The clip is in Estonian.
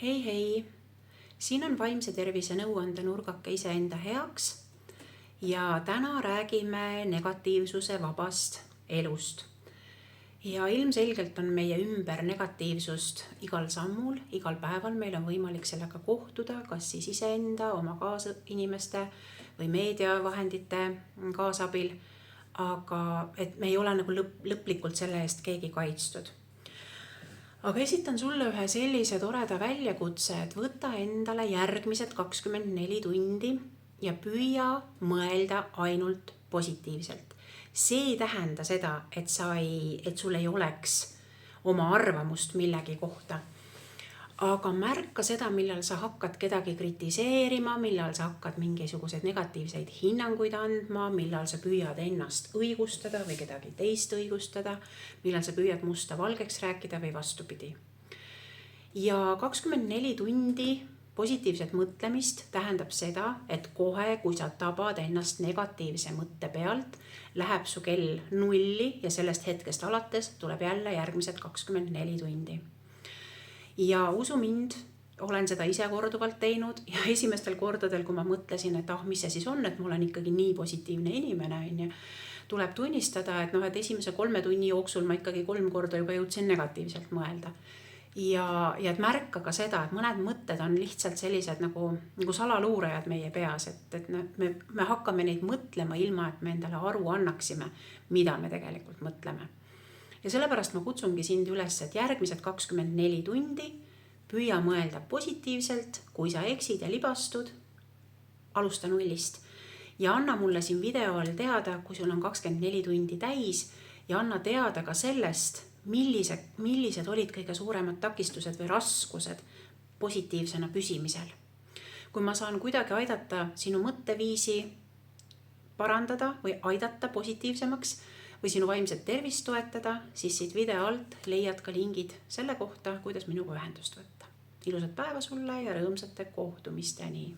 Hei hei, siin on vaimse tervise nõuande nurgake iseenda heaks ja täna räägime negatiivsuse vabast elust. Ja ilmselgelt on meie ümber negatiivsust igal sammul, igal päeval meil on võimalik sellega kohtuda, kas siis iseenda, oma kaasinimeste või meediavahendite kaasabil, aga et me ei ole nagu lõplikult selle eest keegi kaitstud. Aga esitan sulle ühe sellise toreda väljakutse, et võta endale järgmised 24 tundi ja püüa mõelda ainult positiivselt. See ei tähenda seda, et sul ei oleks oma arvamust millegi kohta. Aga märka seda, millal sa hakkad kedagi kritiseerima, millal sa hakkad mingisuguseid negatiivseid hinnanguid andma, millal sa püüad ennast õigustada või kedagi teist õigustada, millal sa püüad musta valgeks rääkida või vastupidi. Ja 24 tundi positiivset mõtlemist tähendab seda, et kohe, kui sa tabad ennast negatiivse mõtte pealt, läheb su kell 0 ja sellest hetkest alates tuleb jälle järgmised 24 tundi. Ja usu mind, olen seda ise korduvalt teinud ja esimestel kordadel, kui ma mõtlesin, et mis see siis on, et ma olen ikkagi nii positiivne inimene, tuleb tunnistada, et esimese 3 tunni jooksul ma ikkagi 3 korda juba jõudsin negatiivselt mõelda. Ja et märka ka seda, et mõned mõtted on lihtsalt sellised nagu salaluurajad meie peas, et me hakkame neid mõtlema ilma, et me endale aru annaksime, mida me tegelikult mõtleme. Ja sellepärast ma kutsungi sind üles, et järgmised 24 tundi püüa mõelda positiivselt, kui sa eksid ja libastud, alusta 0 ja anna mulle siin video all teada, kui sul on 24 tundi täis ja anna teada ka sellest, millised olid kõige suuremad takistused või raskused positiivsena püsimisel. Kui ma saan kuidagi aidata sinu mõtteviisi parandada või aidata positiivsemaks või sinu vaimset tervist toetada, siis siit video alt leiad ka lingid selle kohta, kuidas minuga ühendust võtta. Ilusat päeva sulle ja rõõmsate kohtumisteni!